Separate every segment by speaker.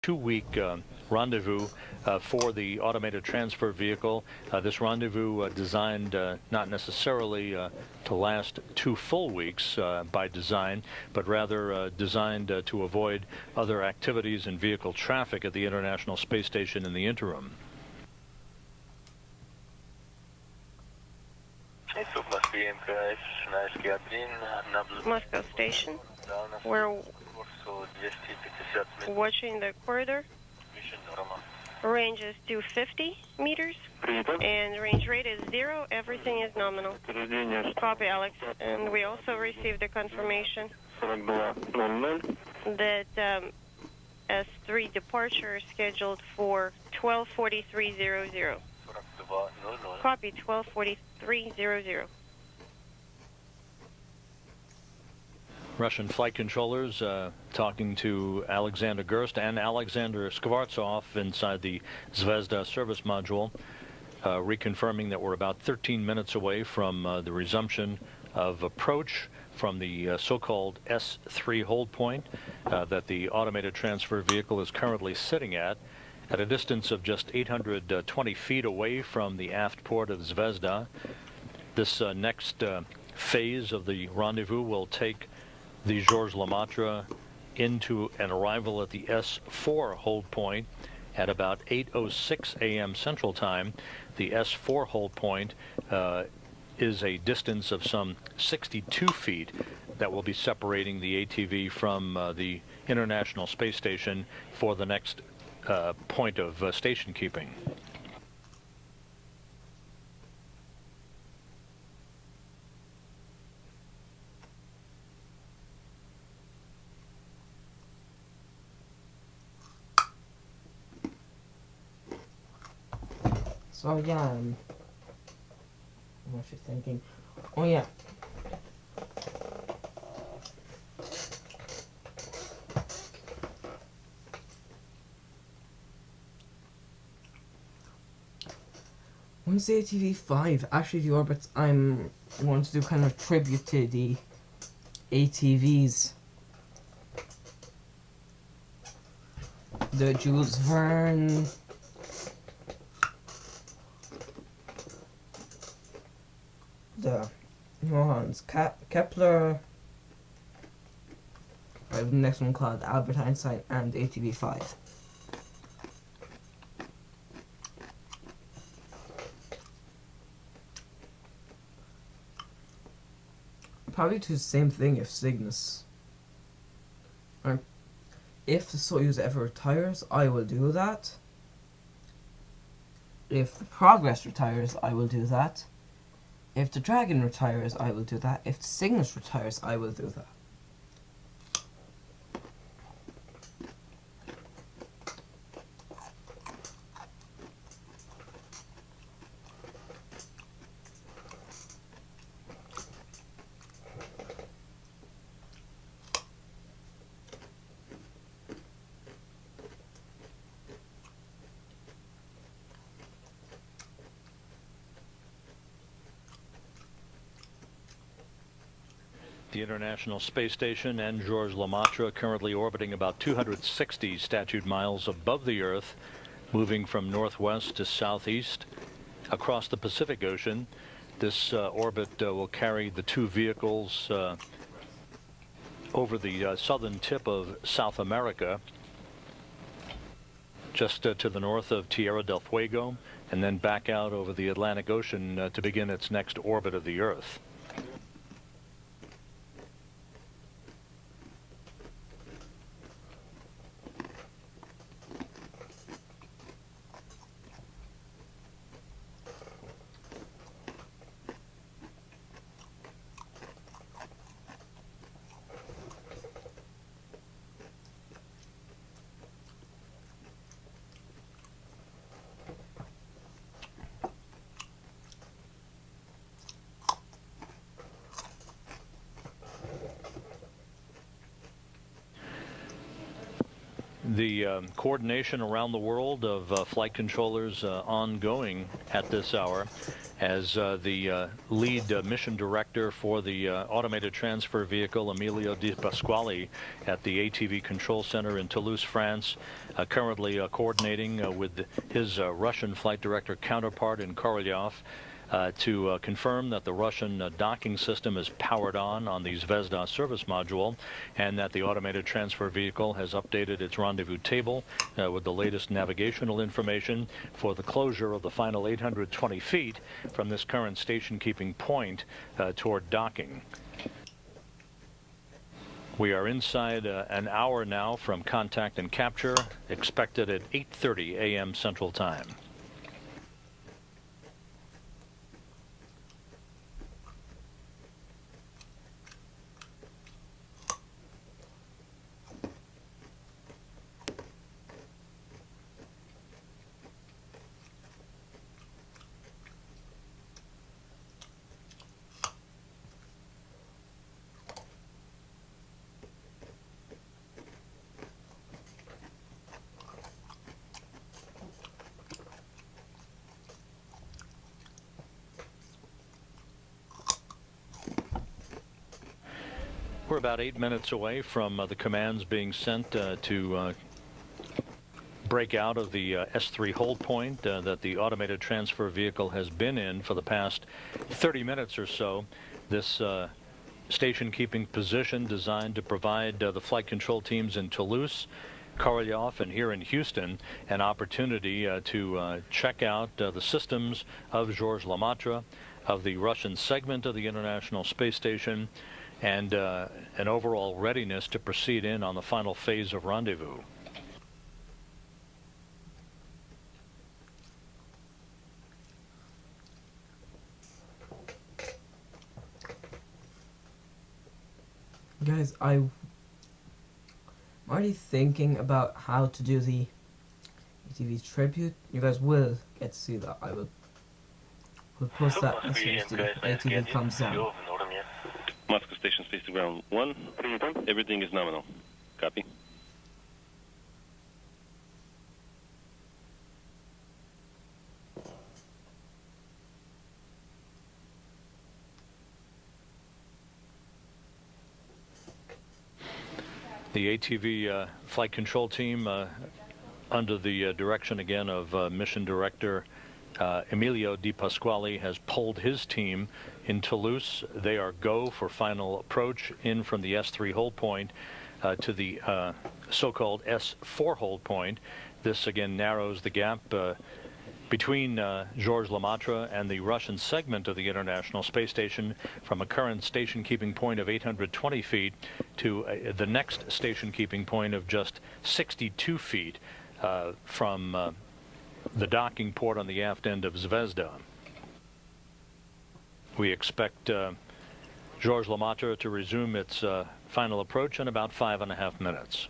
Speaker 1: 2-week rendezvous for the automated transfer vehicle. This rendezvous designed not necessarily to last 2 full weeks by design, but rather designed to avoid other activities and vehicle traffic at the International Space Station in the interim.
Speaker 2: Moscow Station. We're watching the corridor. Range is 250 meters, and range rate is 0. Everything is nominal. Copy, Alex. And we also received a confirmation that S3 departure is scheduled for 12:43:00. Copy, 12:43:00.
Speaker 1: Russian flight controllers talking to Alexander Gerst and Alexander Skvartsov inside the Zvezda service module, reconfirming that we're about 13 minutes away from the resumption of approach from the so-called S3 hold point that the automated transfer vehicle is currently sitting at a distance of just 820 feet away from the aft port of Zvezda. This next phase of the rendezvous will take the Georges Lemaitre into an arrival at the S4 hold point at about 8:06 a.m. Central Time. The S4 hold point is a distance of some 62 feet that will be separating the ATV from the International Space Station for the next point of station keeping.
Speaker 3: So yeah, what was you thinking? Oh yeah. When's the ATV-5? Actually, the orbits I'm going to do kind of tribute to the ATVs. The Jules Verne. The Johannes Kepler. I have the next one called Albert Einstein and ATV-5. Probably do the same thing if Cygnus. Or if the Soyuz ever retires, I will do that. If the Progress retires, I will do that. If the Dragon retires, I will do that. If the Cygnus retires, I will do that.
Speaker 1: The International Space Station and Georges Lemaitre currently orbiting about 260 statute miles above the Earth, moving from northwest to southeast across the Pacific Ocean. This orbit will carry the two vehicles over the southern tip of South America, just to the north of Tierra del Fuego, and then back out over the Atlantic Ocean to begin its next orbit of the Earth. The coordination around the world of flight controllers ongoing at this hour, as the lead mission director for the automated transfer vehicle, Emilio Di Pasquale, at the ATV Control Center in Toulouse, France, currently coordinating with his Russian flight director counterpart in Korolyov to confirm that the Russian docking system is powered on the Zvezda service module, and that the automated transfer vehicle has updated its rendezvous table with the latest navigational information for the closure of the final 820 feet from this current station-keeping point toward docking. We are inside an hour now from contact and capture, expected at 8:30 a.m. Central Time. We're about 8 minutes away from the commands being sent to break out of the S3 hold point that the automated transfer vehicle has been in for the past 30 minutes or so. This station keeping position designed to provide the flight control teams in Toulouse, Korolyov, and here in Houston an opportunity to check out the systems of Georges Lemaitre, of the Russian segment of the International Space Station, and an overall readiness to proceed in on the final phase of rendezvous.
Speaker 3: Guys, I'm already thinking about how to do the ATV tribute. You guys will get to see that. We'll post that as soon as the ATV comes down.
Speaker 4: Moscow Station, space to ground 1. Everything is nominal. Copy.
Speaker 1: The ATV flight control team, under the direction again of mission director Emilio Di Pasquale, has pulled his team in Toulouse. They are go for final approach in from the S3 hold point to the so-called S4 hold point. This again narrows the gap between Georges Lemaitre and the Russian segment of the International Space Station from a current station keeping point of 820 feet to the next station keeping point of just 62 feet from the docking port on the aft end of Zvezda. We expect Georges Lemaitre to resume its final approach in about 5.5 minutes.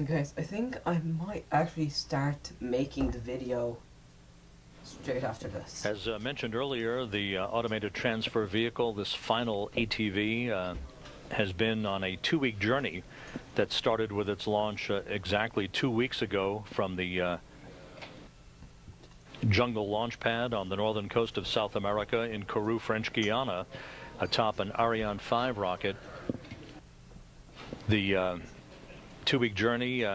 Speaker 3: Guys, I think I might actually start making the video straight after this.
Speaker 1: As mentioned earlier, the automated transfer vehicle, this final ATV, has been on a 2-week journey that started with its launch exactly 2 weeks ago from the jungle launch pad on the northern coast of South America in Kourou, French Guiana, atop an Ariane 5 rocket. The 2-week journey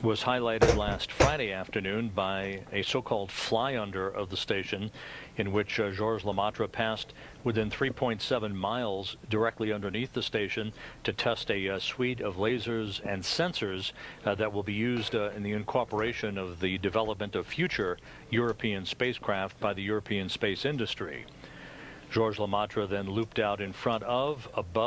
Speaker 1: was highlighted last Friday afternoon by a so-called fly-under of the station, in which Georges Lemaitre passed within 3.7 miles directly underneath the station to test a suite of lasers and sensors that will be used in the incorporation of the development of future European spacecraft by the European space industry. Georges Lemaitre then looped out in front of, above,